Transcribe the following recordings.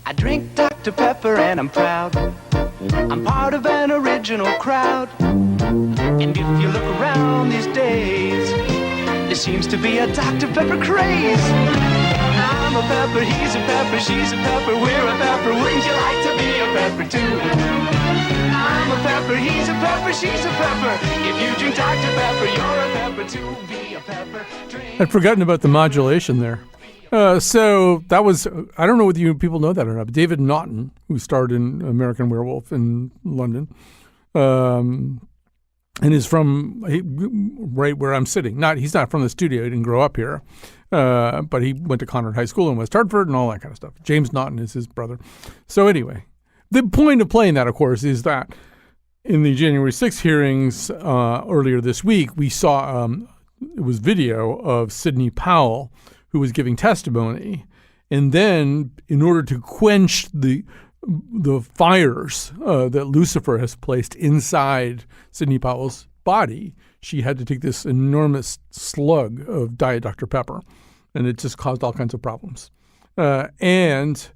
I drink Dr. Pepper and I'm proud. I'm part of an original crowd. And if you look around these days, there seems to be a Dr. Pepper craze. I'm a pepper, he's a pepper, she's a pepper, we're a pepper. Wouldn't you like to be a pepper too? I'm a pepper, he's a pepper, she's a pepper. If you drink Dr. Pepper, you're a pepper too. Be a pepper. I'd forgotten about the modulation there. So that was, I don't know whether you people know that or not, but David Naughton, who starred in American Werewolf in London, and is from right where I'm sitting. He's not from the studio. He didn't grow up here, but he went to Conard High School in West Hartford and all that kind of stuff. James Naughton is his brother. So anyway, the point of playing that, of course, is that in the January 6th hearings earlier this week, we saw it was video of Sidney Powell, who was giving testimony, and then in order to quench the fires that Lucifer has placed inside Sidney Powell's body, she had to take this enormous slug of Diet Dr. Pepper, and it just caused all kinds of problems. And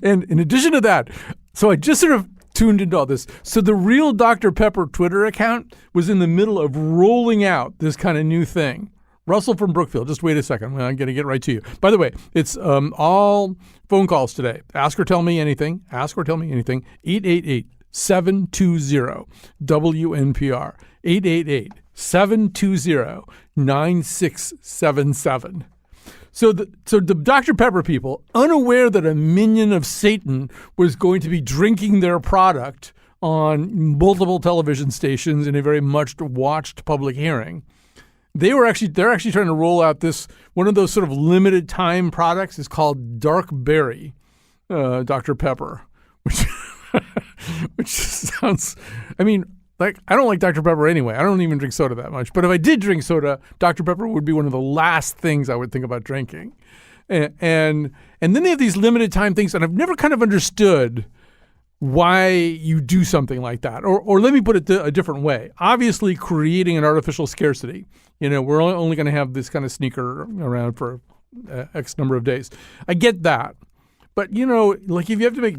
in addition to that, so I just sort of tuned into all this. So the real Dr. Pepper Twitter account was in the middle of rolling out this kind of new thing. Russell from Brookfield, just wait a second. I'm going to get right to you. By the way, it's all phone calls today. Ask or tell me anything. 888-720-WNPR. 888-720-9677. So the Dr. Pepper people, unaware that a minion of Satan was going to be drinking their product on multiple television stations in a very much watched public hearing, they're actually trying to roll out this one of those sort of limited time products. It's called Dark Berry, Dr. Pepper, which sounds. I mean, like I don't like Dr. Pepper anyway. I don't even drink soda that much. But if I did drink soda, Dr. Pepper would be one of the last things I would think about drinking. And then they have these limited time things, and I've never kind of understood why you do something like that. Or let me put it a different way. Obviously, creating an artificial scarcity. You know, we're only going to have this kind of sneaker around for X number of days. I get that. But, you know, like if you have to make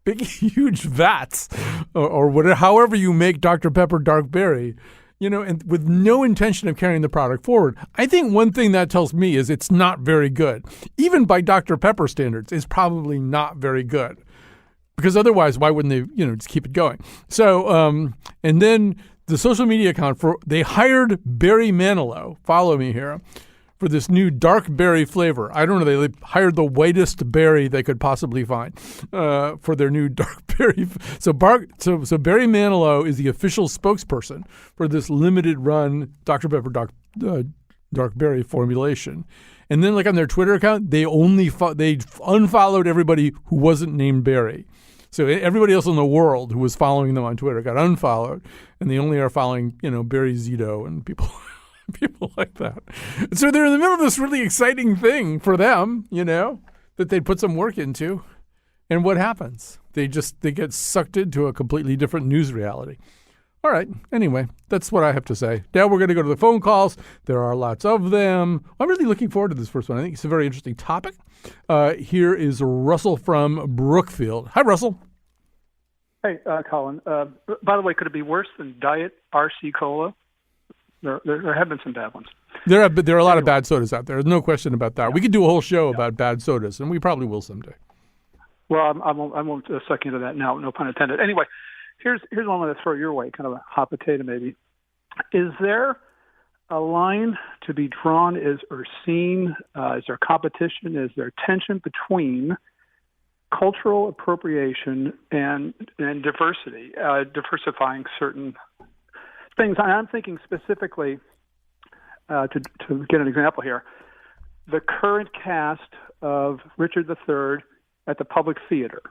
big, huge vats or whatever, however you make Dr. Pepper Dark Berry, you know, and with no intention of carrying the product forward, I think one thing that tells me is it's not very good. Even by Dr. Pepper standards, it's probably not very good. Because otherwise, why wouldn't they, you know, just keep it going? So, and then the social media account they hired Barry Manilow, follow me here, for this new dark berry flavor. I don't know, they hired the whitest berry they could possibly find for their new dark berry. So Barry Manilow is the official spokesperson for this limited run Dr. Pepper dark berry formulation. And then like on their Twitter account, they unfollowed everybody who wasn't named Barry. So everybody else in the world who was following them on Twitter got unfollowed, and they only are following, you know, Barry Zito and people like that. So they're in the middle of this really exciting thing for them, you know, that they'd put some work into. And what happens? They get sucked into a completely different news reality. All right. Anyway, that's what I have to say. Now we're going to go to the phone calls. There are lots of them. I'm really looking forward to this first one. I think it's a very interesting topic. Here is Russell from Brookfield. Hi, Russell. Hey, Colin. By the way, could it be worse than Diet RC Cola? There have been some bad ones. There are a lot of bad sodas out there. There's no question about that. Yeah. We could do a whole show about bad sodas, and we probably will someday. Well, I won't suck into that now. No pun intended. Anyway, here's one I'm going to throw your way, kind of a hot potato maybe. Is there a line to be drawn or seen? Is there competition? Is there tension between cultural appropriation and diversity, diversifying certain things? I'm thinking specifically, to get an example here, the current cast of Richard III at the Public Theater.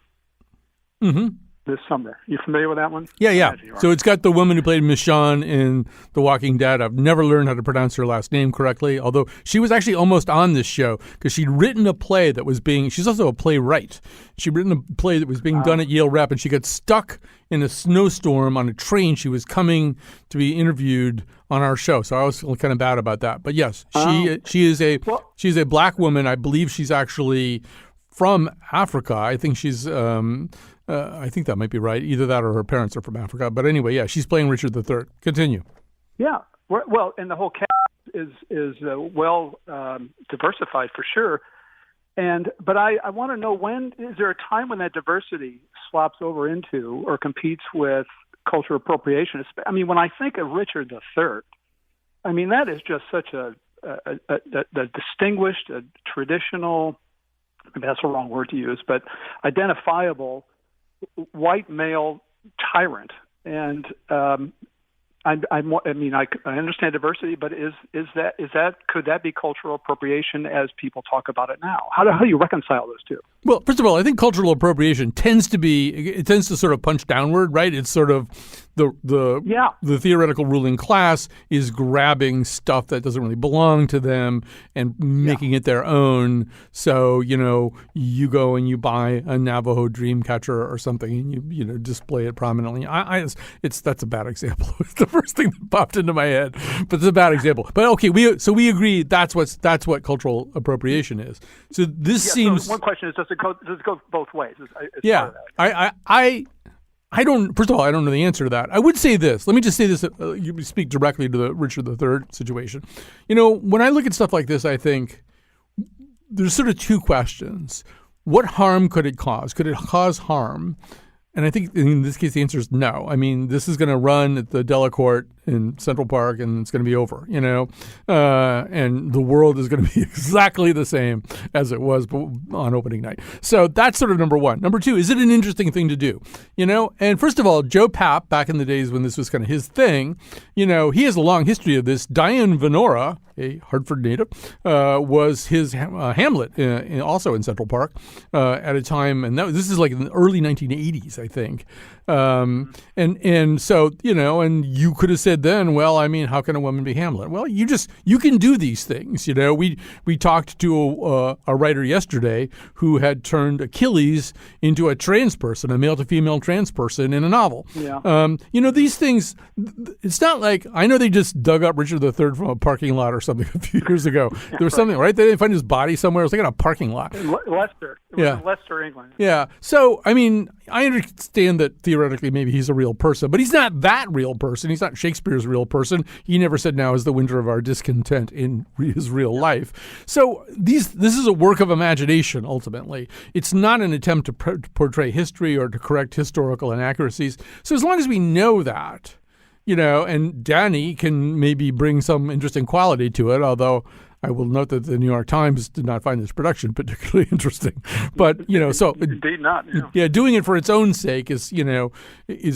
Mm-hmm. this summer. You familiar with that one? Yeah. So it's got the woman who played Michonne in The Walking Dead. I've never learned how to pronounce her last name correctly, although she was actually almost on this show because she'd written a play that was she's also a playwright. She'd written a play that was being done at Yale Rep, and she got stuck in a snowstorm on a train. She was coming to be interviewed on our show, so I was kind of bad about that. But yes, she's a black woman. I believe she's actually from Africa. I think she's I think that might be right. Either that or her parents are from Africa. But anyway, yeah, she's playing Richard III. Continue. Yeah. Well, and the whole cast is well diversified for sure. But I want to know, when is there a time when that diversity swaps over into or competes with cultural appropriation? I mean, when I think of Richard III, I mean, that is just such a distinguished, a traditional, maybe that's the wrong word to use, but identifiable white male tyrant. And I understand diversity, but could that be cultural appropriation as people talk about it now? How do you reconcile those two? Well, first of all, I think cultural appropriation tends to sort of punch downward, right? It's sort of the theoretical ruling class is grabbing stuff that doesn't really belong to them and making it their own. So, you go and you buy a Navajo Dreamcatcher or something and you display it prominently. That's a bad example. It's the first thing that popped into my head, but it's a bad example. But okay, we agree that's what cultural appropriation is. So this seems. So one question is, does it go both ways? I don't. First of all, I don't know the answer to that. I would say this. Let me just say this. You speak directly to the Richard III situation. When I look at stuff like this, I think there's sort of two questions. What harm could it cause? Could it cause harm? And I think in this case, the answer is no. I mean, this is going to run at the Delacorte in Central Park, and it's going to be over, and the world is going to be exactly the same as it was on opening night. So that's sort of number one. Number two, is it an interesting thing to do? And first of all, Joe Papp, back in the days when this was kind of his thing, he has a long history of this. Diane Venora, a Hartford native, was his Hamlet, also in Central Park, at a time, and this is like in the early 1980s, I think. And so, and you could have said then, well, I mean, how can a woman be Hamlet? Well, you can do these things. We talked to a writer yesterday who had turned Achilles into a trans person, a male to female trans person in a novel. Yeah. These things, it's not like, I know they just dug up Richard III from a parking lot or something a few years ago. There was something, right? They didn't find his body somewhere. It was like in a parking lot. Leicester. It was in Leicester, England. Yeah. So, I mean, I understand that theoretically maybe he's a real person, but he's not that real person. He's not Shakespeare's real person. He never said, now is the winter of our discontent in his real life. So this is a work of imagination, ultimately. It's not an attempt to portray history or to correct historical inaccuracies. So as long as we know that, and Danny can maybe bring some interesting quality to it, although I will note that the New York Times did not find this production particularly interesting. But, so indeed not. Yeah, doing it for its own sake is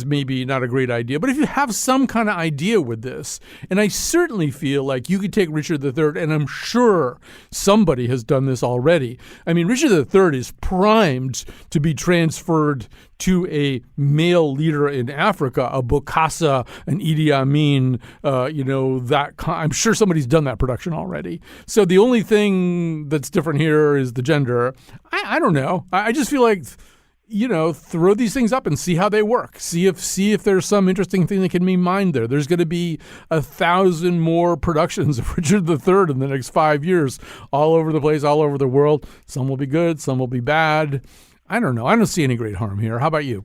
maybe not a great idea. But if you have some kind of idea with this, and I certainly feel like you could take Richard III, and I'm sure somebody has done this already. I mean, Richard III is primed to be transferred to a male leader in Africa, a Bokassa, an Idi Amin, I'm sure somebody's done that production already. So the only thing that's different here is the gender. I don't know. I just feel like, throw these things up and see how they work. See if there's some interesting thing that can be mined there. There's going to be 1,000 more productions of Richard III in the next 5 years, all over the place, all over the world. Some will be good, some will be bad. I don't know. I don't see any great harm here. How about you?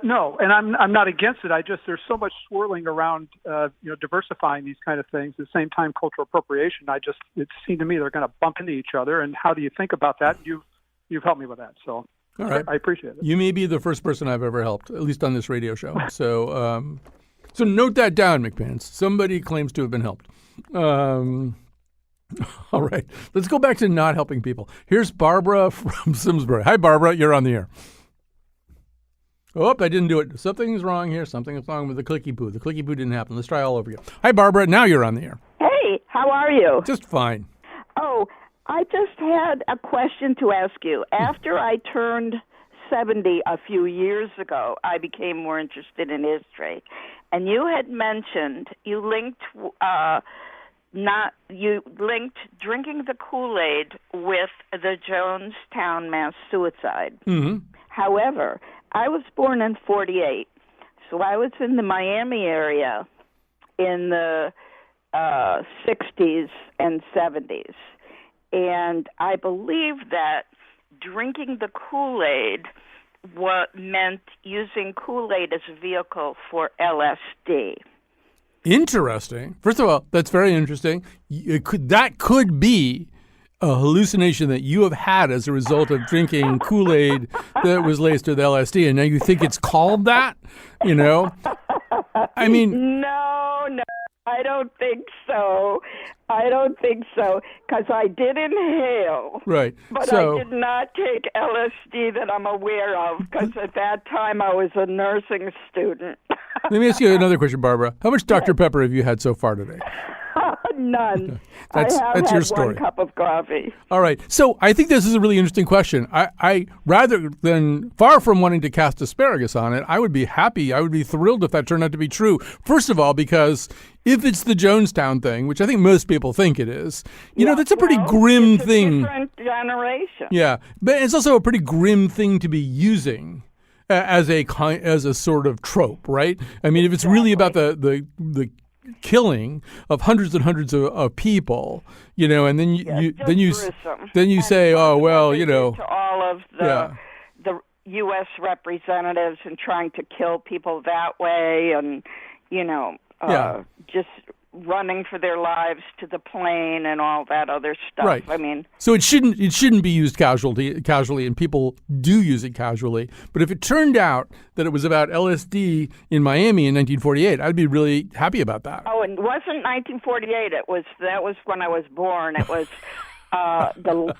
No, and I'm not against it. There's so much swirling around, diversifying these kind of things. At the same time, cultural appropriation. It seemed to me they're going to bump into each other. And how do you think about that? You've helped me with that, so all right. I appreciate it. You may be the first person I've ever helped, at least on this radio show. So, so note that down, McPants. Somebody claims to have been helped. All right, let's go back to not helping people. Here's Barbara from Simsbury. Hi, Barbara. You're on the air. Oh, I didn't do it. Something's wrong here. Something's wrong with the clicky poo. The clicky poo didn't happen. Let's try all over again. Hi, Barbara. Now you're on the air. Hey, how are you? Just fine. Oh, I just had a question to ask you. After I turned 70 a few years ago, I became more interested in history. And you had mentioned, you linked drinking the Kool-Aid with the Jonestown mass suicide. Mm-hmm. However, I was born in 48, so I was in the Miami area in the 60s and 70s. And I believe that drinking the Kool-Aid meant using Kool-Aid as a vehicle for LSD. Interesting. First of all, that's very interesting. That could be a hallucination that you have had as a result of drinking Kool-Aid that was laced with LSD, and now you think it's called that? You know? I mean... No, I don't think so. Because I did inhale. Right. But I did not take LSD that I'm aware of, because at that time I was a nursing student. Let me ask you another question, Barbara. How much Dr. Pepper have you had so far today? None. That's had your story. One cup of coffee. All right. So I think this is a really interesting question. I rather than far from wanting to cast asparagus on it, I would be happy. I would be thrilled if that turned out to be true. First of all, because if it's the Jonestown thing, which I think most people think it is, you know, that's a pretty grim thing. Different generation. Yeah, but it's also a pretty grim thing to be using as a sort of trope, right? I mean, if it's really about the killing of hundreds and hundreds of people, you know, and then you say, oh well, you know, to all of the U.S. representatives and trying to kill people that way, and you know, just running for their lives to the plane and all that other stuff. Right. I mean, so it shouldn't be used casually, and people do use it casually. But if it turned out that it was about LSD in Miami in 1948, I'd be really happy about that. Oh, and it wasn't 1948. That was when I was born. It was the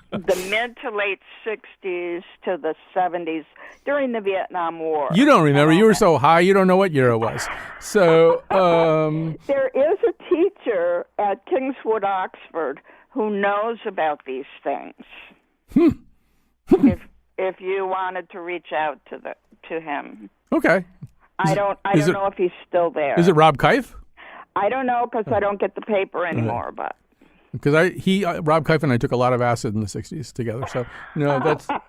mid to late 60s to the 70s during the Vietnam War. You don't remember. You were so high, you don't know what year it was. So there is a teacher at Kingswood, Oxford, who knows about these things. If you wanted to reach out to him. Okay. I don't know if he's still there. Is it Rob Keif? I don't know, because I don't get the paper anymore, but... Because Rob Keif and I took a lot of acid in the 60s together. So, no,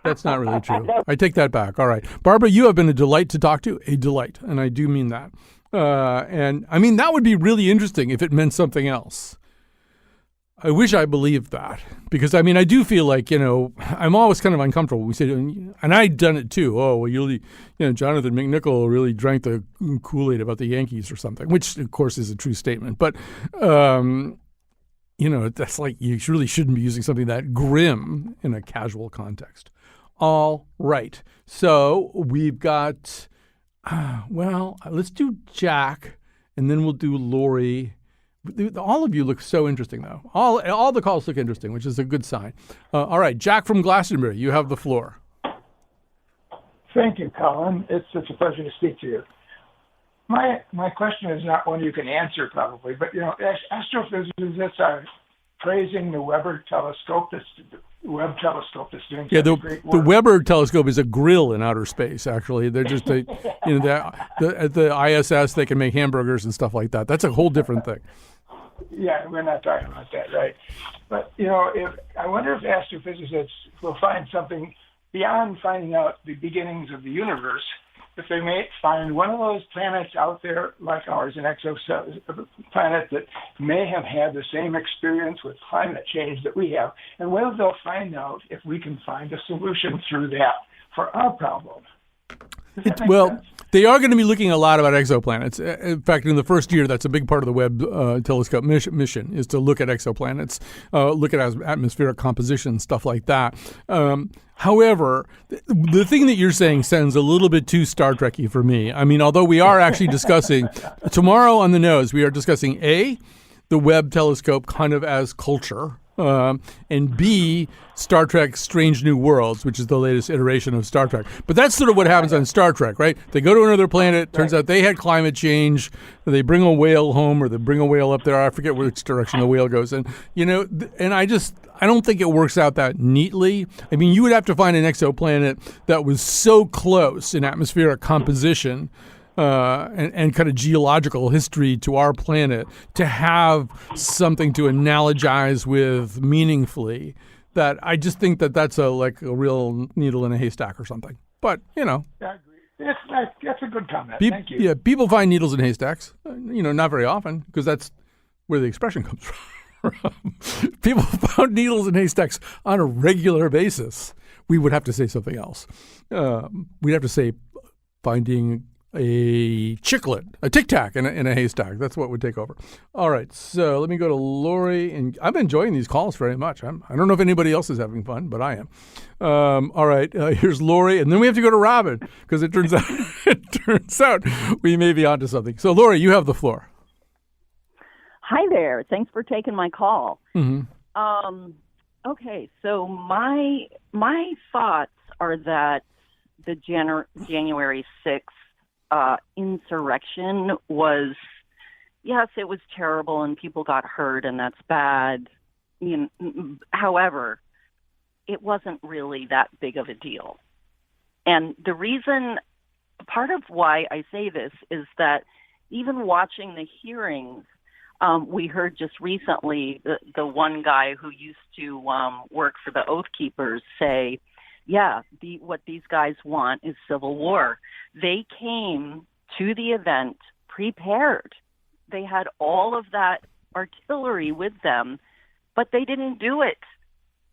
that's not really true. I take that back. All right. Barbara, you have been a delight to talk to. A delight. And I do mean that. And, I mean, that would be really interesting if it meant something else. I wish I believed that. Because, I mean, I do feel like, you know, I'm always kind of uncomfortable. We say, and I'd done it too. Oh, well, Jonathan McNichol really drank the Kool-Aid about the Yankees or something, which, of course, is a true statement. But, you know, that's like you really shouldn't be using something that grim in a casual context. All right. So we've got, let's do Jack, and then we'll do Lori. All of you look so interesting, though. All the calls look interesting, which is a good sign. All right. Jack from Glastonbury, you have the floor. Thank you, Colin. It's such a pleasure to speak to you. My question is not one you can answer probably, but you know, astrophysicists are praising the Webb telescope that's doing great work. The Weber telescope is a grill in outer space. Actually, they're just at the ISS they can make hamburgers and stuff like that. That's a whole different thing. Yeah, we're not talking about that, right? But you know, I wonder if astrophysicists will find something beyond finding out the beginnings of the universe. If they may find one of those planets out there like ours, an exoplanet that may have had the same experience with climate change that we have, and whether they'll find out if we can find a solution through that for our problem. Well, they are going to be looking a lot about exoplanets. In fact, in the first year, that's a big part of the Webb telescope mission is to look at exoplanets, look at atmospheric composition, stuff like that. However, the thing that you're saying sounds a little bit too Star Trek-y for me. I mean, although we are actually discussing, tomorrow on the nose, we are discussing the Webb telescope kind of as culture. and B, Star Trek Strange New Worlds, which is the latest iteration of Star Trek. But that's sort of what happens on Star Trek, right? They go to another planet. Turns out they had climate change. They bring a whale home, or they bring a whale up there. I forget which direction the whale goes in. And I don't think it works out that neatly. I mean, you would have to find an exoplanet that was so close in atmospheric composition and kind of geological history to our planet to have something to analogize with meaningfully, that I just think that that's a real needle in a haystack or something. But, I agree. That's a good comment. Thank you. Yeah, people find needles in haystacks, not very often, because that's where the expression comes from. People found needles in haystacks on a regular basis. We would have to say something else. We'd have to say finding a chiclet, a Tic Tac in a haystack. That's what would take over. All right, so let me go to Lori, and I'm enjoying these calls very much. I don't know if anybody else is having fun, but I am. All right, here's Lori, and then we have to go to Robin because it turns out we may be onto something. So Lori, you have the floor. Hi there. Thanks for taking my call. Mm-hmm. Okay, so my thoughts are that the January 6th insurrection was, yes, it was terrible and people got hurt and that's bad. However, it wasn't really that big of a deal. And the reason, part of why I say this is that even watching the hearings, we heard just recently the one guy who used to work for the Oath Keepers say, yeah, what these guys want is civil war. They came to the event prepared. They had all of that artillery with them, but they didn't do it.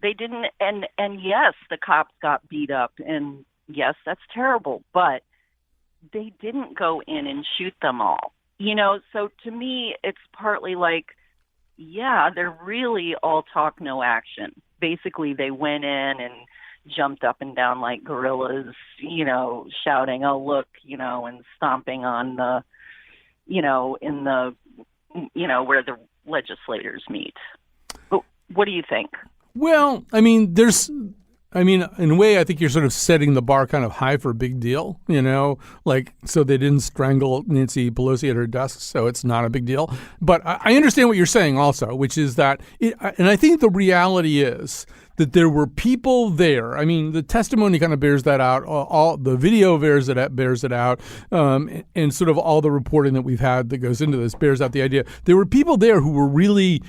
They didn't, and yes, the cops got beat up, and yes, that's terrible, but they didn't go in and shoot them all. So to me, it's partly like, yeah, they're really all talk, no action. Basically, they went in and jumped up and down like gorillas, shouting, oh, look, and stomping on the, in the, where the legislators meet. But what do you think? Well, in a way, I think you're sort of setting the bar kind of high for a big deal, so they didn't strangle Nancy Pelosi at her desk, so it's not a big deal. But I understand what you're saying also, which is that, and I think the reality is that there were people there. I mean, the testimony kind of bears that out. All the video bears it out, and sort of all the reporting that we've had that goes into this bears out the idea. There were people there who were really,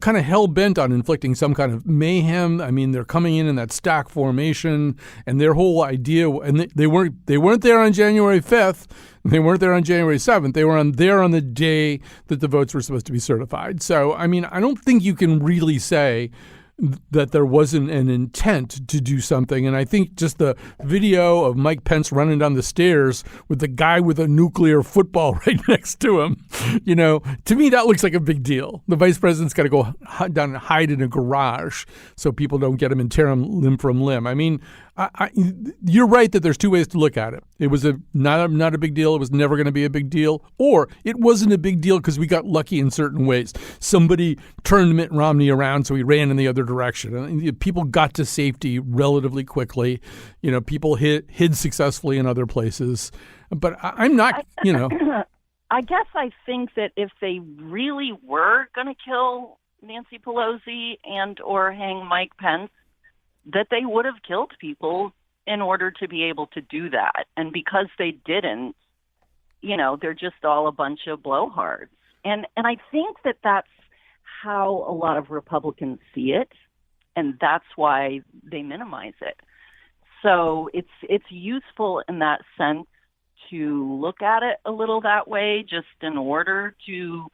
kind of hell-bent on inflicting some kind of mayhem. I mean, they're coming in that stack formation, and their whole idea, and they weren't there on January 5th. They weren't there on January 7th. They were there on the day that the votes were supposed to be certified. So, I don't think you can really say that there wasn't an intent to do something. And I think just the video of Mike Pence running down the stairs with the guy with a nuclear football right next to him, to me, that looks like a big deal. The vice president's got to go down and hide in a garage so people don't get him and tear him limb from limb. You're right that there's two ways to look at it. It was not a big deal. It was never going to be a big deal. Or it wasn't a big deal because we got lucky in certain ways. Somebody turned Mitt Romney around, so he ran in the other direction. And people got to safety relatively quickly. People hid successfully in other places. But I'm not, I guess I think that if they really were going to kill Nancy Pelosi and or hang Mike Pence, that they would have killed people in order to be able to do that. And because they didn't, they're just all a bunch of blowhards. And I think that that's how a lot of Republicans see it, and that's why they minimize it. So it's useful in that sense to look at it a little that way, just in order to,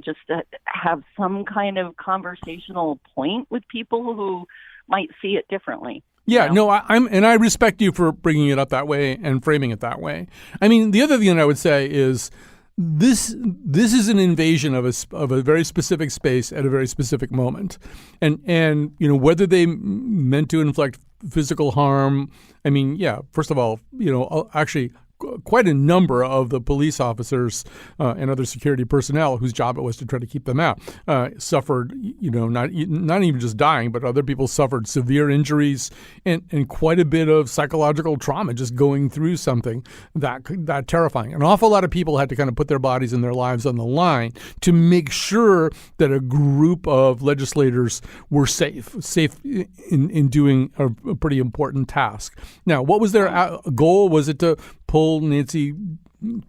just to have some kind of conversational point with people who might see it differently. Yeah, no, I respect you for bringing it up that way and framing it that way. The other thing that I would say is this is an invasion of a very specific space at a very specific moment, and whether they meant to inflict physical harm. First of all, actually, quite a number of the police officers and other security personnel whose job it was to try to keep them out suffered, not even just dying, but other people suffered severe injuries and quite a bit of psychological trauma just going through something that terrifying. An awful lot of people had to kind of put their bodies and their lives on the line to make sure that a group of legislators were safe in doing a pretty important task. Now, what was their goal? Was it to pull Nancy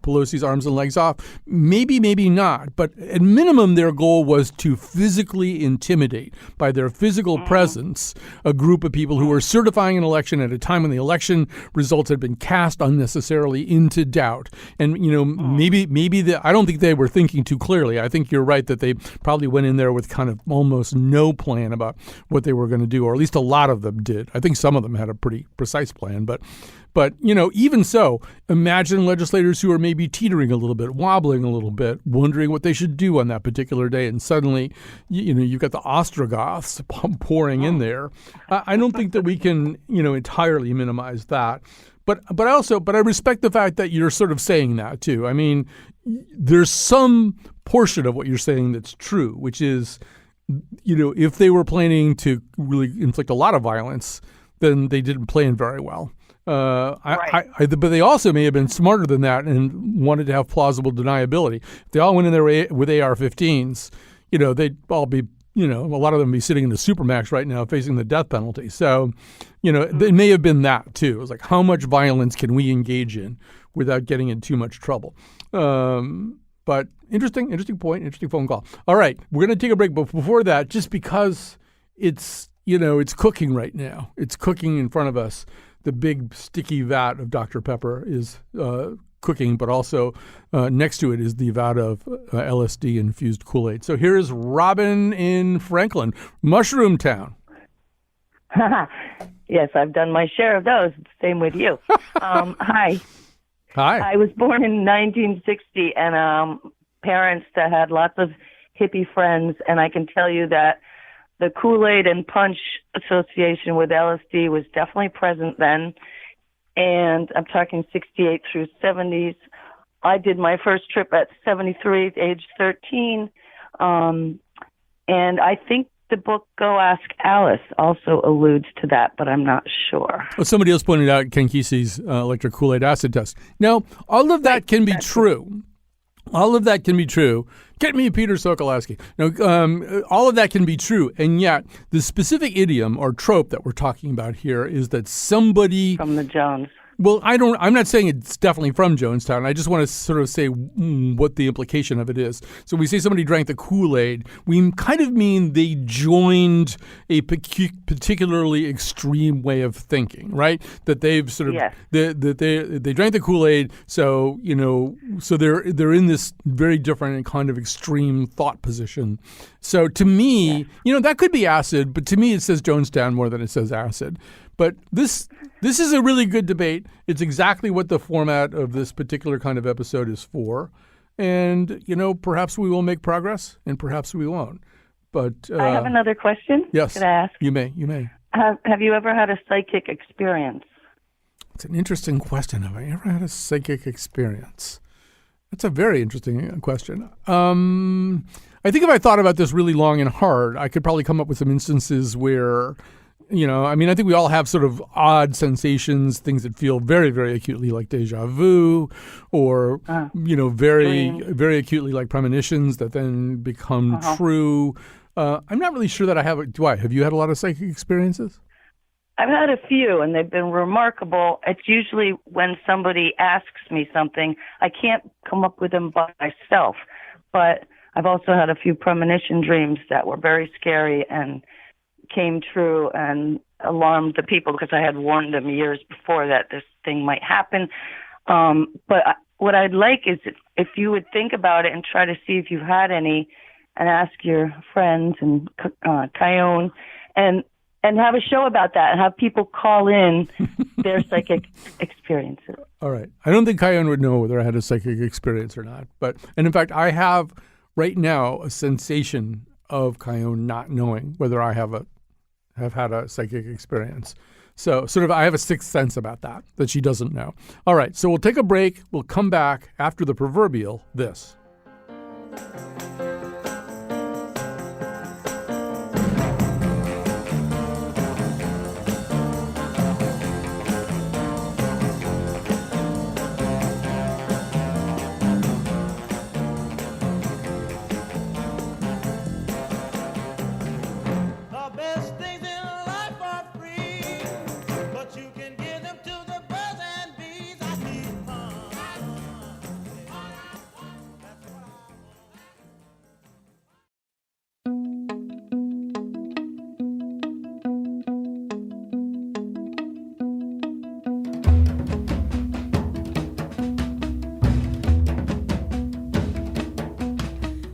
Pelosi's arms and legs off? Maybe, maybe not. But at minimum, their goal was to physically intimidate by their physical presence a group of people who were certifying an election at a time when the election results had been cast unnecessarily into doubt. And, maybe I don't think they were thinking too clearly. I think you're right that they probably went in there with kind of almost no plan about what they were going to do, or at least a lot of them did. I think some of them had a pretty precise plan, but even so, imagine legislators who are maybe teetering a little bit, wobbling a little bit, wondering what they should do on that particular day. And suddenly, you've got the Ostrogoths pouring in there. I don't think that we can, entirely minimize that. But I respect the fact that you're sort of saying that, too. I mean, there's some portion of what you're saying that's true, which is, if they were planning to really inflict a lot of violence, then they didn't plan very well. Right. But they also may have been smarter than that and wanted to have plausible deniability. If they all went in there with AR-15s, they'd all be, a lot of them be sitting in the Supermax right now facing the death penalty. So, it may have been that too. It was like, how much violence can we engage in without getting in too much trouble? But interesting point, interesting phone call. All right, we're going to take a break. But before that, just because it's cooking right now, it's cooking in front of us. The big sticky vat of Dr. Pepper is cooking, but also next to it is the vat of LSD-infused Kool-Aid. So here is Robin in Franklin, Mushroom Town. Yes, I've done my share of those. Same with you. Hi. Hi. I was born in 1960, and parents that had lots of hippie friends, and I can tell you that the Kool-Aid and Punch association with LSD was definitely present then, and I'm talking 68 through 70s. I did my first trip at 73, age 13, and I think the book Go Ask Alice also alludes to that, but I'm not sure. Well, somebody else pointed out Ken Kesey's electric Kool-Aid acid test. Now, all of that can be true. All of that can be true. Get me Peter Sokolowski. Now, all of that can be true, and yet the specific idiom or trope that we're talking about here is that somebody from the Jones. Well, I'm not saying it's definitely from Jonestown. I just want to sort of say what the implication of it is. So we say somebody drank the Kool-Aid. We kind of mean they joined a particularly extreme way of thinking, right? That they've sort of they drank the Kool-Aid. So so they're in this very different and kind of extreme thought position. So to me, that could be acid, but to me it says Jonestown more than it says acid. But this is a really good debate. It's exactly what the format of this particular kind of episode is for. And, perhaps we will make progress and perhaps we won't. But I have another question. Yes. Could I ask? You may. Have you ever had a psychic experience? It's an interesting question. Have I ever had a psychic experience? That's a very interesting question. I think if I thought about this really long and hard, I could probably come up with some instances where I think we all have sort of odd sensations, things that feel very, very acutely like deja vu or, very, very acutely like premonitions that then become true. I'm not really sure that I have. Have you had a lot of psychic experiences? I've had a few, and they've been remarkable. It's usually when somebody asks me something, I can't come up with them by myself. But I've also had a few premonition dreams that were very scary and came true and alarmed the people because I had warned them years before that this thing might happen. But what I'd like is if you would think about it and try to see if you've had any and ask your friends and Kyone and have a show about that and have people call in their psychic experiences. All right. I don't think Kyone would know whether I had a psychic experience or not. And in fact, I have right now a sensation of Kyone not knowing whether I have a have had a psychic experience. So sort of I have a sixth sense about that she doesn't know. All right, so we'll take a break. We'll come back after the proverbial this.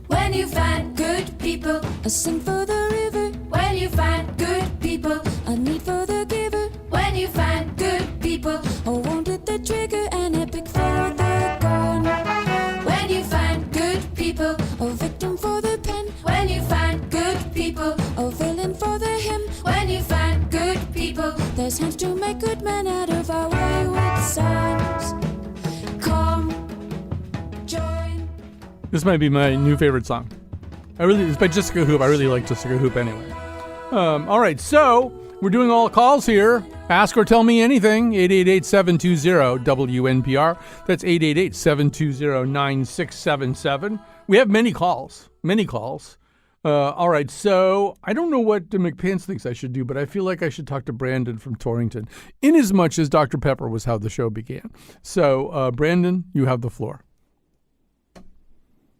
When you find good people, a sing for the river. When you find good people, a need for the giver. When you find good people, a wound at the trigger, an epic for the gun. When you find good people, a victim for the pen. When you find good people, a villain for the hymn. When you find good people, there's hands to make good men out of our wayward sons. Come, join. This might be my new favorite song. It's by Jessica Hoop. I really like Jessica Hoop anyway. All right, so we're doing all calls here. Ask or tell me anything. 888-720-WNPR. That's 888-720-9677. We have many calls. All right, so I don't know what McPants thinks I should do, but I feel like I should talk to Brandon from Torrington, inasmuch as Dr. Pepper was how the show began. So, Brandon, you have the floor.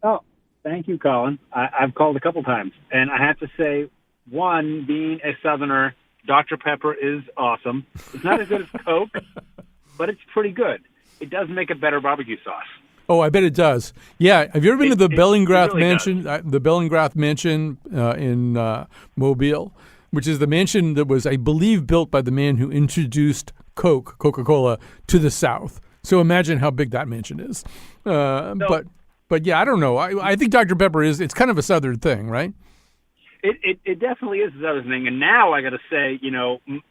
Oh, thank you, Colin. I've called a couple times, and I have to say, one, being a Southerner, Dr. Pepper is awesome. It's not as good as Coke, but it's pretty good. It does make a better barbecue sauce. Oh, I bet it does. Yeah, have you ever been to the Bellingrath really Mansion? The Bellingrath Mansion in Mobile, which is the mansion that was, I believe, built by the man who introduced Coca-Cola, to the South. So imagine how big that mansion is. But yeah, I don't know. I think Dr. Pepper it's kind of a Southern thing, right? It definitely is a Southern thing. And now I got to say,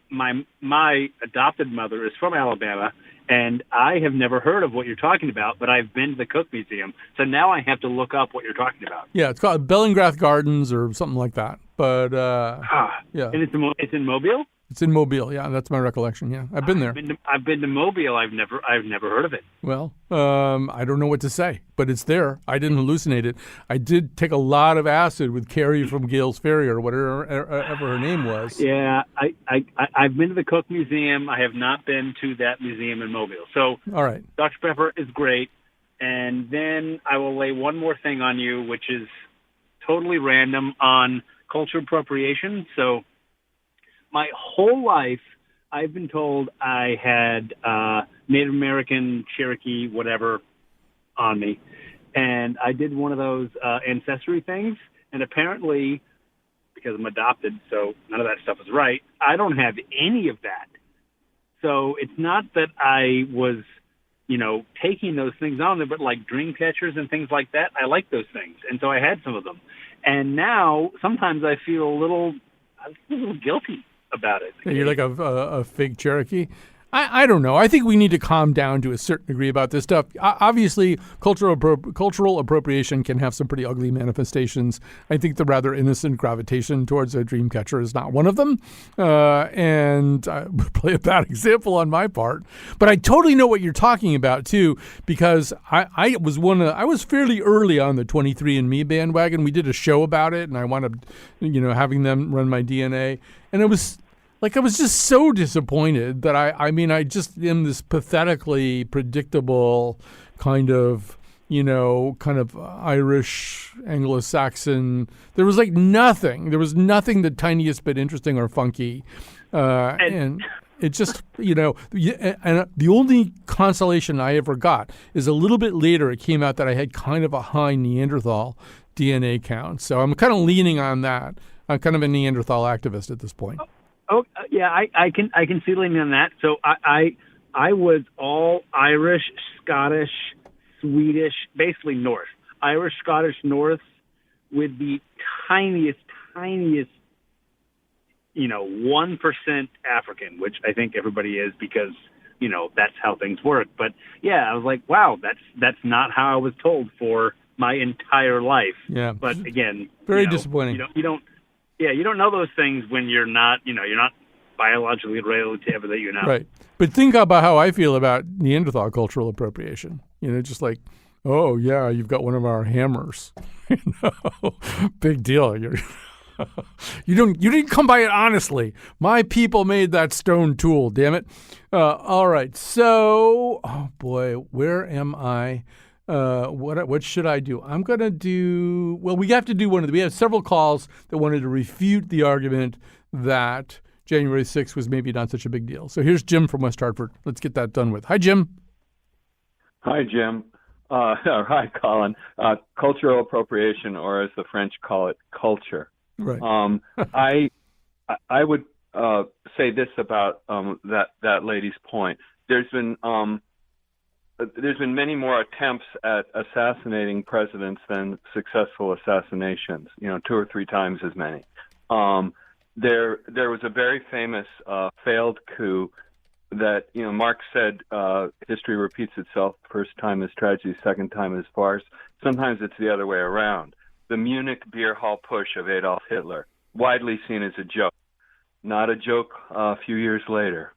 my adopted mother is from Alabama, and I have never heard of what you're talking about, but I've been to the Cook Museum. So now I have to look up what you're talking about. Yeah, it's called Bellingrath Gardens or something like that. But yeah. And it's in Mobile? It's in Mobile, yeah. That's my recollection, yeah. I've been there. I've been to Mobile. I've never heard of it. Well, I don't know what to say, but it's there. I didn't hallucinate it. I did take a lot of acid with Carrie from Gales Ferry or whatever her name was. Yeah, I've been to the Cook Museum. I have not been to that museum in Mobile. So, all right. Dr. Pepper is great. And then I will lay one more thing on you, which is totally random, on cultural appropriation. So, my whole life, I've been told I had Native American, Cherokee, whatever on me. And I did one of those ancestry things. And apparently, because I'm adopted, so none of that stuff is right, I don't have any of that. So it's not that I was, taking those things on there, but like dream catchers and things like that, I like those things. And so I had some of them. And now sometimes I feel a little guilty about it. You're like a fake Cherokee? I don't know. I think we need to calm down to a certain degree about this stuff. Obviously, cultural appropriation can have some pretty ugly manifestations. I think the rather innocent gravitation towards a dream catcher is not one of them. And I play a bad example on my part. But I totally know what you're talking about, too, because I was fairly early on the 23andMe bandwagon. We did a show about it, and I wound up, having them run my DNA. And it was I was just so disappointed that I just am this pathetically predictable kind of Irish Anglo-Saxon. There was nothing. There was nothing the tiniest bit interesting or funky. And it just, and the only consolation I ever got is a little bit later it came out that I had kind of a high Neanderthal DNA count. So I'm kind of leaning on that. I'm kind of a Neanderthal activist at this point. Oh yeah, I can see leaning on that. So I was all Irish, Scottish, Swedish, basically North. Irish, Scottish, North, with the tiniest 1% African, which I think everybody is because, that's how things work. But yeah, I was like, wow, that's not how I was told for my entire life. Yeah. But again, very disappointing. You don't know those things when you're not biologically relative that you know. Right. But think about how I feel about Neanderthal cultural appropriation. Just like, oh yeah, you've got one of our hammers. Big deal. You didn't come by it honestly. My people made that stone tool, damn it. All right. So, oh boy, where am I? What should I do? I'm going to do, well, we have to do we have several calls that wanted to refute the argument that January 6th was maybe not such a big deal. So here's Jim from West Hartford. Let's get that done with. Hi, Jim. Hi, Jim. Hi, Colin. Cultural appropriation, or as the French call it, culture. Right. I would say this about that lady's point. There's been many more attempts at assassinating presidents than successful assassinations. 2 or 3 times as many. There was a very famous failed coup that Marx said history repeats itself. First time is tragedy, second time is farce. Sometimes it's the other way around. The Munich beer hall push of Adolf Hitler, widely seen as a joke. Not a joke a few years later.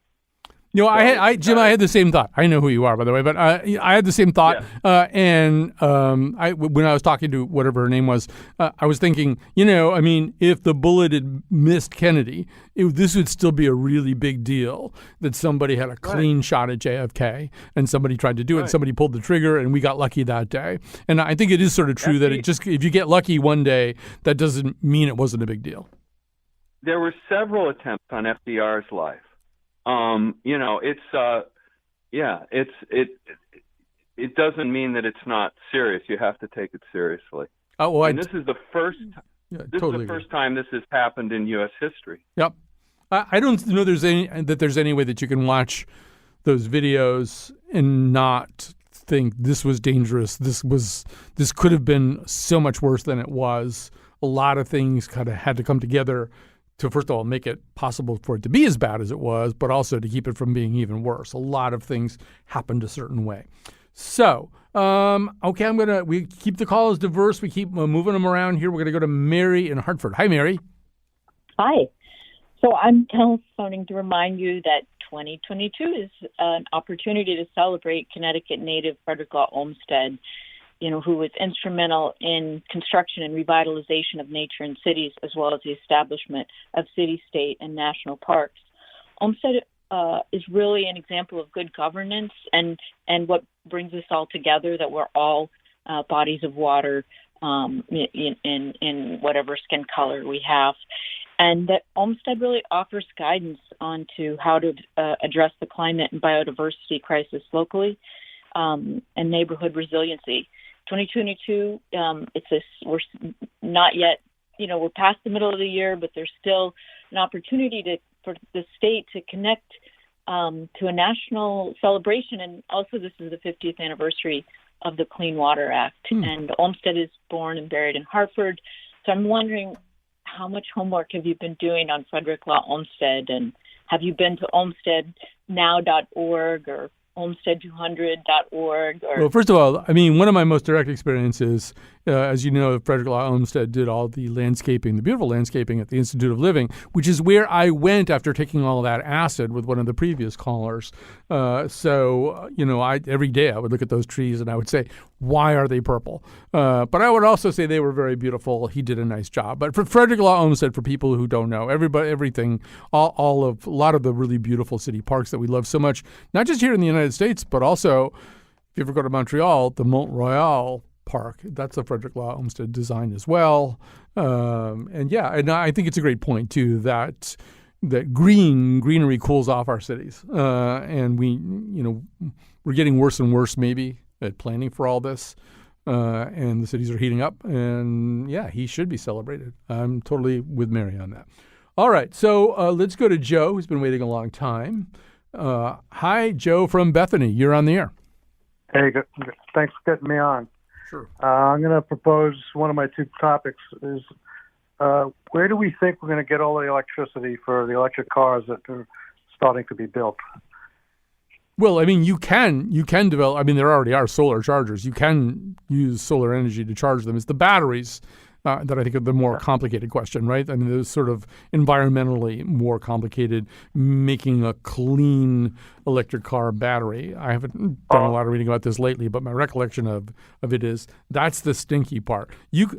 Jim, I had the same thought. I know who you are, by the way, but I had the same thought. Yeah. When I was talking to whatever her name was, I was thinking, if the bullet had missed Kennedy, this would still be a really big deal that somebody had a clean shot at JFK and somebody tried to do it. Somebody pulled the trigger and we got lucky that day. And I think it is sort of true that if you get lucky one day, that doesn't mean it wasn't a big deal. There were several attempts on FDR's life. It doesn't mean that it's not serious. You have to take it seriously. And this is the first. This is the first time this has happened in U.S. history. Yep. I don't know there's any way that you can watch those videos and not think this was dangerous. This could have been so much worse than it was. A lot of things kind of had to come together to, first of all, make it possible for it to be as bad as it was, but also to keep it from being even worse. A lot of things happened a certain way. So, okay, we keep the calls diverse. We keep moving them around here. We're going to go to Mary in Hartford. Hi, Mary. Hi. So I'm telephoning to remind you that 2022 is an opportunity to celebrate Connecticut native Frederick Law Olmsted, who was instrumental in construction and revitalization of nature in cities, as well as the establishment of city, state, and national parks. Olmsted is really an example of good governance and what brings us all together, that we're all bodies of water in whatever skin color we have. And that Olmsted really offers guidance on to how to address the climate and biodiversity crisis locally and neighborhood resiliency. 2022, we're not yet, we're past the middle of the year, but there's still an opportunity for the state to connect to a national celebration. And also this is the 50th anniversary of the Clean Water Act. And Olmsted is born and buried in Hartford. So I'm wondering, how much homework have you been doing on Frederick Law Olmsted? And have you been to olmstednow.org or olmsted200.org? Well, first of all, one of my most direct experiences, as you know, Frederick Law Olmsted did all the landscaping, the beautiful landscaping at the Institute of Living, which is where I went after taking all that acid with one of the previous callers. Every day I would look at those trees and I would say, why are they purple? But I would also say they were very beautiful. He did a nice job. But for Frederick Law Olmsted, for people who don't know, a lot of the really beautiful city parks that we love so much, not just here in the United States, but also if you ever go to Montreal, the Mont Royal Park, that's a Frederick Law Olmsted design as well. And I think it's a great point too that greenery cools off our cities, and we're getting worse and worse maybe at planning for all this, and the cities are heating up. And he should be celebrated. I'm totally with Mary on that. All right, so let's go to Joe, who's been waiting a long time. Hi, Joe from Bethany. You're on the air. Hey, good. Thanks for getting me on. Sure. I'm going to propose one of my 2 topics is where do we think we're going to get all the electricity for the electric cars that are starting to be built? Well, I mean, you can develop. I mean, there already are solar chargers. You can use solar energy to charge them. It's the batteries that I think are the more complicated question, right? I mean, those sort of environmentally more complicated, making a clean electric car battery. I haven't done a lot of reading about this lately, but my recollection of it is that's the stinky part.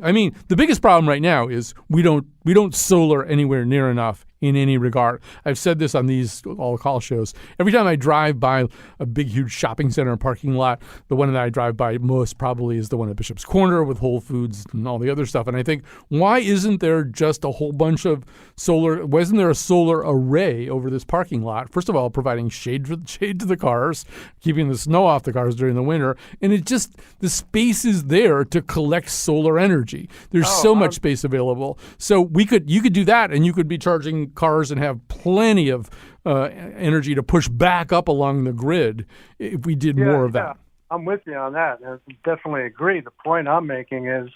I mean, the biggest problem right now is we don't solar anywhere near enough in any regard. I've said this on these all call shows. Every time I drive by a big, huge shopping center parking lot, the one that I drive by most probably is the one at Bishop's Corner with Whole Foods and all the other stuff. And I think, why isn't there just a whole bunch of solar? Why isn't there a solar array over this parking lot? First of all, providing shade to the cars, keeping the snow off the cars during the winter, and the space is there to collect solar energy. There's so much space available. So you could do that, and you could be charging cars and have plenty of energy to push back up along the grid if we did more of that. I'm with you on that. I definitely agree. The point I'm making is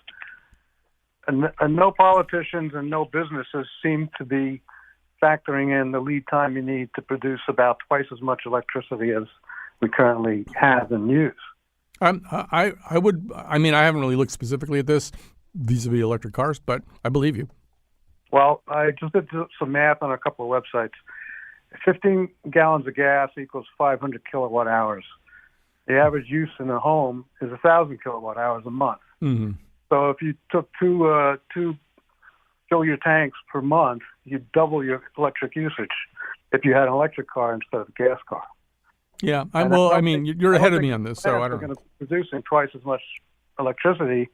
no politicians and no businesses seem to be factoring in the lead time you need to produce about twice as much electricity as we currently have and use. I haven't really looked specifically at this vis-a-vis electric cars, but I believe you. Well, I just did some math on a couple of websites. 15 gallons of gas equals 500 kilowatt hours. The average use in a home is 1,000 kilowatt hours a month. Mm-hmm. So if you took two fill your tanks per month, you'd double your electric usage if you had an electric car instead of a gas car. Yeah, you're ahead of me on this, so I don't know. We're going to be producing twice as much electricity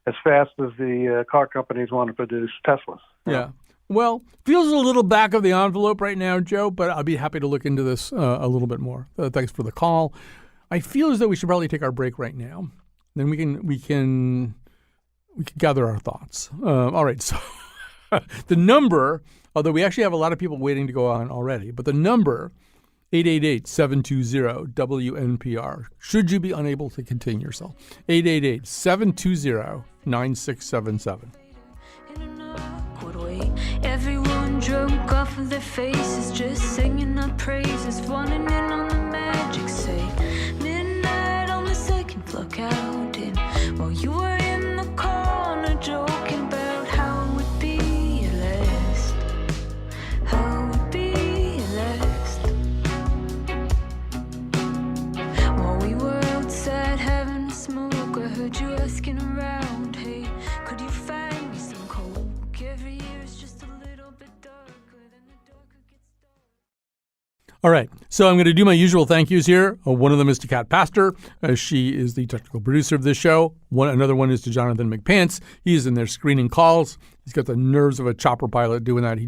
as fast as the car companies want to produce Teslas. Yeah. Well, feels a little back of the envelope right now, Joe, but I'll be happy to look into this a little bit more. Thanks for the call. I feel as though we should probably take our break right now. Then we can gather our thoughts. All right. So the number, although we actually have a lot of people waiting to go on already, but the number 888-720-WNPR. Should you be unable to contain yourself? 888-720-9677. Everyone drunk off of their faces, just singing our praises, wanting in on the magic. Say midnight on the second floor counting, while you were in the corner joking about how it would be at last, how it would be at last. While we were outside having a smoke, I heard you asking around, hey, could you find me some coke? Every year is just a little bit darker, then the darker gets dark. All right, so I'm going to do my usual thank yous here. One of them is to Kat Pastor. She is the technical producer of this show. Another one is to Jonathan McPants. He is in there screening calls. He's got the nerves of a chopper pilot doing that. He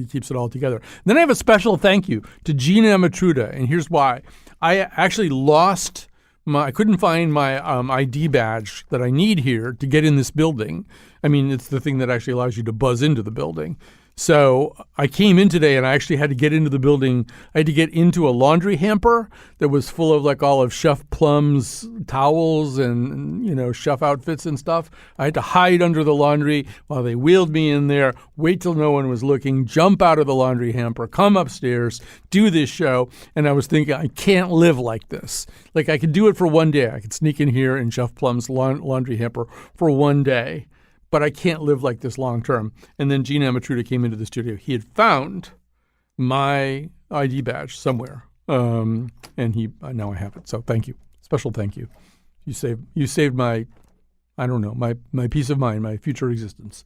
keeps it all together. And then I have a special thank you to Gina Matruda, and here's why. I actually I couldn't find my ID badge that I need here to get in this building. I mean, it's the thing that actually allows you to buzz into the building. So I came in today and I actually had to get into the building. I had to get into a laundry hamper that was full of like all of Chef Plum's towels and, chef outfits and stuff. I had to hide under the laundry while they wheeled me in there, wait till no one was looking, jump out of the laundry hamper, come upstairs, do this show. And I was thinking, I can't live like this. Like I could do it for one day. I could sneak in here in Chef Plum's laundry hamper for one day. But I can't live like this long term. And then Gina Matruda came into the studio. He had found my ID badge somewhere, and now I have it. So thank you, special thank you. You saved my, I don't know, my peace of mind, my future existence.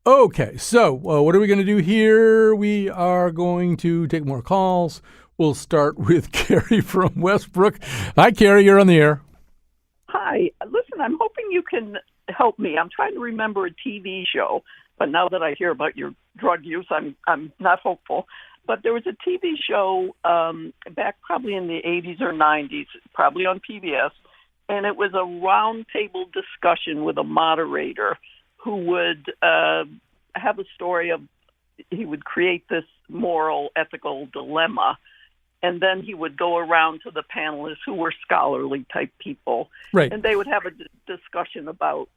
Okay, so what are we going to do here? We are going to take more calls. We'll start with Carrie from Westbrook. Hi, Carrie, you're on the air. Hi. Listen, I'm hoping you can help me. I'm trying to remember a TV show, but now that I hear about your drug use, I'm not hopeful. But there was a TV show back probably in the 80s or 90s, probably on PBS, and it was a round table discussion with a moderator who would have a story of, he would create this moral, ethical dilemma, and then he would go around to the panelists who were scholarly type people, right, and they would have a discussion about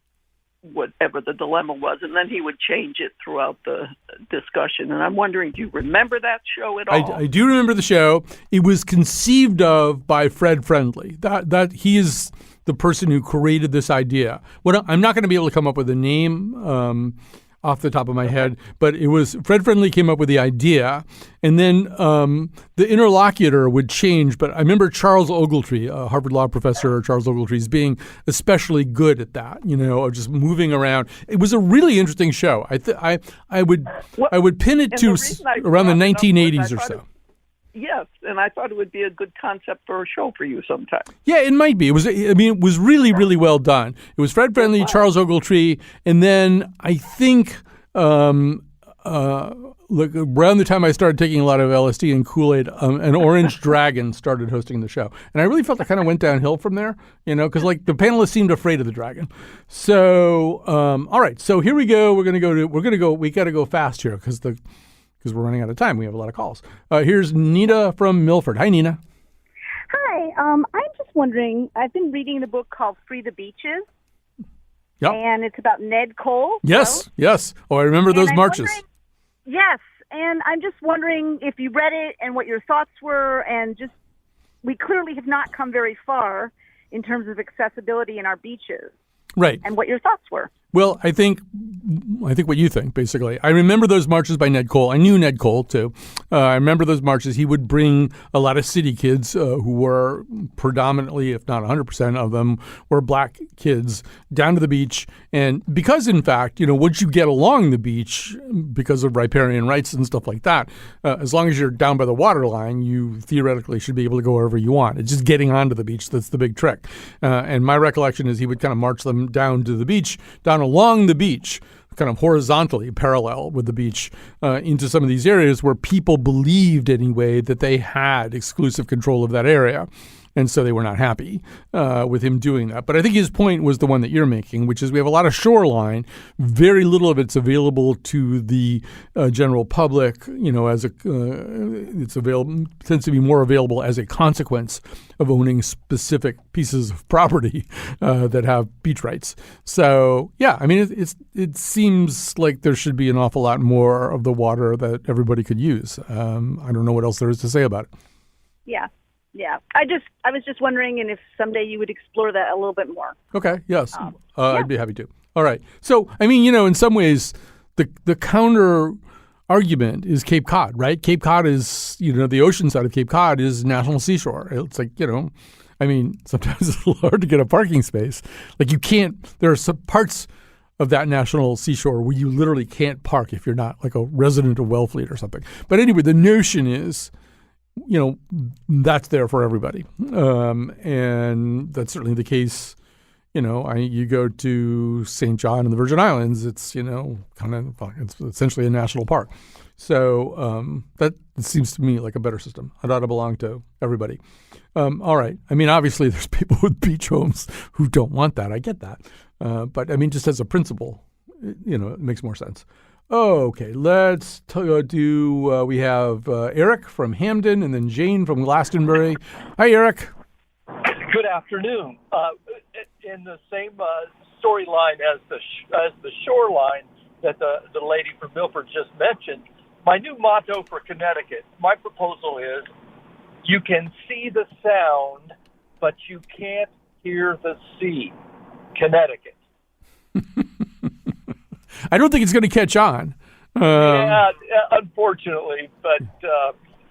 whatever the dilemma was, and then he would change it throughout the discussion. And I'm wondering, do you remember that show at all? I do remember the show. It was conceived of by Fred Friendly. That he is the person who created this idea. I'm not going to be able to come up with a name off the top of my head, but it was Fred Friendly came up with the idea, and then the interlocutor would change. But I remember Charles Ogletree, a Harvard Law professor, Charles Ogletree, as being especially good at that, of just moving around. It was a really interesting show. I would pin it to around the 1980s or so. Yes, and I thought it would be a good concept for a show for you sometime. Yeah, it might be. It was really, really well done. It was Fred Friendly, Charles Ogletree, and then I think around the time I started taking a lot of LSD and Kool-Aid, an Orange Dragon started hosting the show, and I really felt it kind of went downhill from there. Because the panelists seemed afraid of the dragon. So, all right, so here we go. We got to go fast here because we're running out of time. We have a lot of calls. Here's Nina from Milford. Hi, Nina. Hi. I'm just wondering, I've been reading a book called Free the Beaches. Yep. And it's about Ned Cole. Yes, yes. Oh, I remember those marches. Yes. And I'm just wondering if you read it and what your thoughts were. And just, we clearly have not come very far in terms of accessibility in our beaches. Right. And what your thoughts were. Well, I think what you think, basically. I remember those marches by Ned Cole. I knew Ned Cole, too. I remember those marches. He would bring a lot of city kids who were predominantly, if not 100% of them, were black kids down to the beach. And because, in fact, once you get along the beach, because of riparian rights and stuff like that, as long as you're down by the water line, you theoretically should be able to go wherever you want. It's just getting onto the beach that's the big trick. And my recollection is he would kind of march them down to the beach, down along the beach, kind of horizontally parallel with the beach, into some of these areas where people believed anyway that they had exclusive control of that area. And so they were not happy with him doing that. But I think his point was the one that you're making, which is we have a lot of shoreline. Very little of it's available to the general public. It's available, tends to be more available as a consequence of owning specific pieces of property that have beach rights. So yeah, I mean it seems like there should be an awful lot more of the water that everybody could use. I don't know what else there is to say about it. Yeah. Yeah, I was just wondering, and if someday you would explore that a little bit more. Okay, yes, I'd be happy to. All right. So, I mean, in some ways, the counter argument is Cape Cod, right? Cape Cod is, the ocean side of Cape Cod is national seashore. It's like, I mean, sometimes it's a little hard to get a parking space. Like there are some parts of that national seashore where you literally can't park if you're not like a resident of Wellfleet or something. But anyway, the notion is, that's there for everybody. And that's certainly the case. You go to St. John and the Virgin Islands, it's, it's essentially a national park. So that seems to me like a better system. It ought to belong to everybody. All right. I mean, obviously there's people with beach homes who don't want that. I get that. But I mean, just as a principle, it makes more sense. Okay, let's do, we have Eric from Hamden and then Jane from Glastonbury. Hi, Eric. Good afternoon. In the same storyline as the shoreline that the lady from Milford just mentioned, my new motto for Connecticut, my proposal is, you can see the sound, but you can't hear the sea. Connecticut. I don't think it's going to catch on. Yeah, unfortunately, but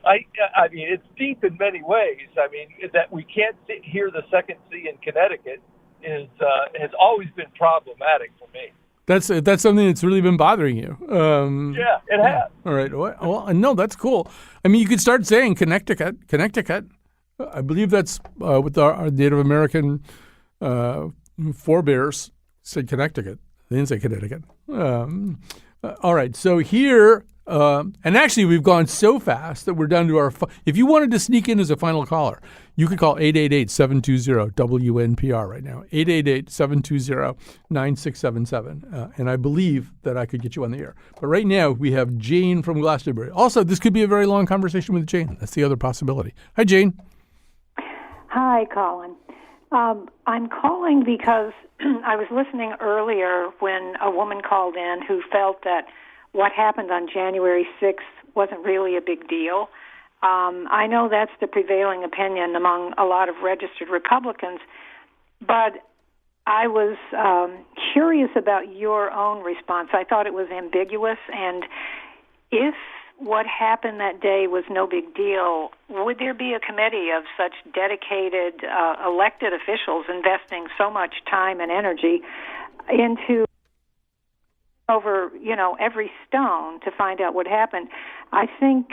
I mean, it's deep in many ways. I mean, that we can't hear the second C in Connecticut has always been problematic for me. That's something that's really been bothering you. Yeah, it has. All right. Well, no, that's cool. I mean, you could start saying Connecticut. I believe that's with our Native American forebears said Connecticut. They didn't say Connecticut. All right. So here, and actually we've gone so fast that we're down to our, if you wanted to sneak in as a final caller, you could call 888-720-WNPR right now, 888-720-9677. And I believe that I could get you on the air. But right now we have Jane from Glastonbury. Also, this could be a very long conversation with Jane. That's the other possibility. Hi, Jane. Hi, Colin. I'm calling because I was listening earlier when a woman called in who felt that what happened on January 6th wasn't really a big deal. I know that's the prevailing opinion among a lot of registered Republicans, but I was curious about your own response. I thought it was ambiguous, and if what happened that day was no big deal, would there be a committee of such dedicated elected officials investing so much time and energy into over, every stone to find out what happened? I think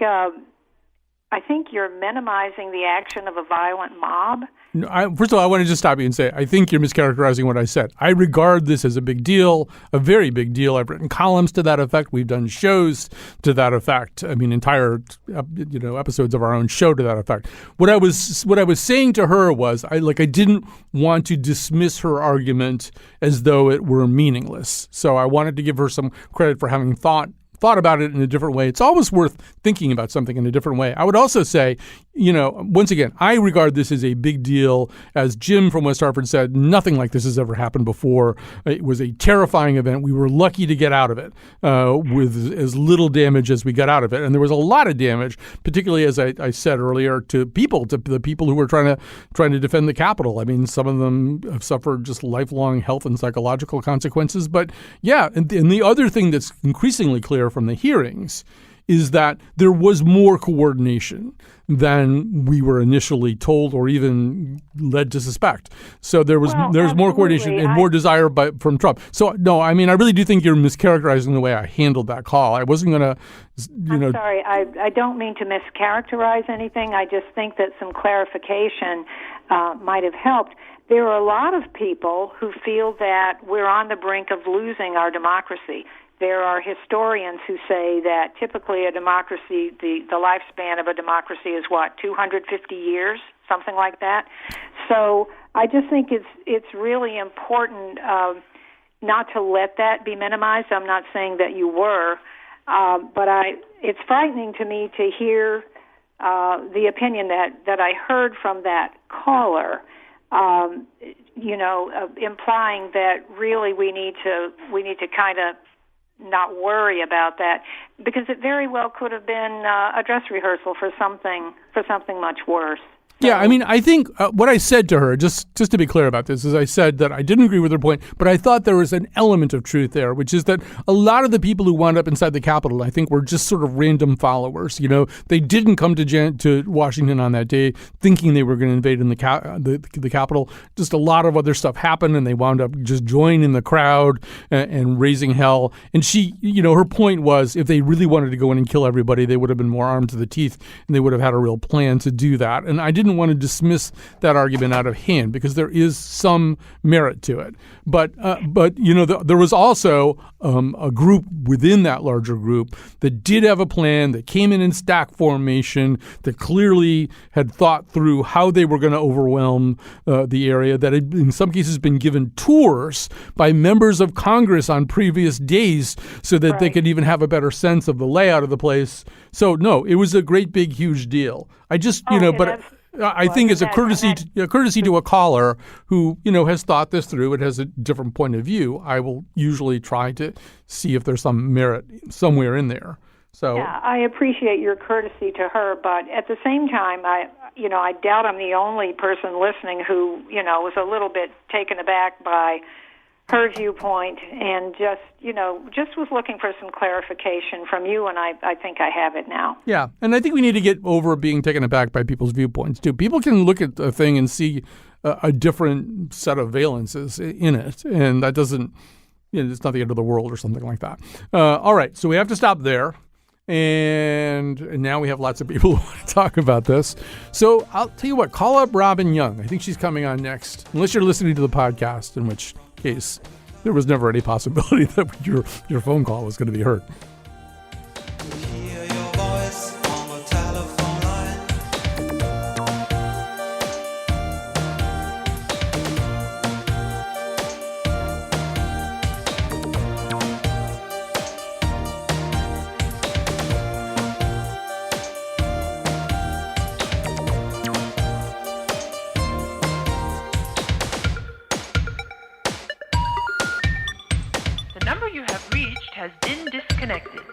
you're minimizing the action of a violent mob. First of all, I want to just stop you and say, I think you're mischaracterizing what I said. I regard this as a big deal, a very big deal. I've written columns to that effect. We've done shows to that effect. I mean, entire, episodes of our own show to that effect. What I was saying to her was, I didn't want to dismiss her argument as though it were meaningless. So I wanted to give her some credit for having thought about it in a different way. It's always worth thinking about something in a different way. I would also say, once again, I regard this as a big deal. As Jim from West Hartford said, nothing like this has ever happened before. It was a terrifying event. We were lucky to get out of it with as little damage as we got out of it. And there was a lot of damage, particularly, as I said earlier, to the people who were trying to defend the Capitol. I mean, some of them have suffered just lifelong health and psychological consequences. But yeah, and the other thing that's increasingly clear from the hearings is that there was more coordination than we were initially told or even led to suspect. So there's more coordination and more desire from Trump. So no, I mean, I really do think you're mischaracterizing the way I handled that call. I wasn't going to, I'm sorry. I don't mean to mischaracterize anything. I just think that some clarification might have helped. There are a lot of people who feel that we're on the brink of losing our democracy. There are historians who say that typically a democracy, the lifespan of a democracy is 250 years, something like that. So I just think it's really important not to let that be minimized. I'm not saying that you were, but it's frightening to me to hear the opinion that I heard from that caller. Implying that really we need to kind of not worry about that, because it very well could have been a dress rehearsal for something much worse. Yeah, I mean, I think what I said to her, just to be clear about this, is I said that I didn't agree with her point, but I thought there was an element of truth there, which is that a lot of the people who wound up inside the Capitol, I think, were just sort of random followers. They didn't come to Washington on that day thinking they were going to invade in the Capitol. Just a lot of other stuff happened, and they wound up just joining the crowd and raising hell. And she, her point was, if they really wanted to go in and kill everybody, they would have been more armed to the teeth, and they would have had a real plan to do that. And I didn't want to dismiss that argument out of hand because there is some merit to it. But there was also a group within that larger group that did have a plan, that came in stack formation, that clearly had thought through how they were going to overwhelm the area, that had in some cases been given tours by members of Congress on previous days so that they could even have a better sense of the layout of the place. So no, it was a great, big, huge deal. I just, I think as a courtesy to a caller who, has thought this through, it has a different point of view, I will usually try to see if there's some merit somewhere in there. So yeah, I appreciate your courtesy to her, but at the same time, I doubt I'm the only person listening who, was a little bit taken aback by her viewpoint and just was looking for some clarification from you, and I think I have it now. Yeah, and I think we need to get over being taken aback by people's viewpoints, too. People can look at a thing and see a different set of valences in it, and that doesn't, it's not the end of the world or something like that. All right, so we have to stop there. And now we have lots of people who want to talk about this. So I'll tell you what, call up Robin Young. I think she's coming on next, unless you're listening to the podcast, in which case there was never any possibility that your phone call was going to be heard. has been disconnected.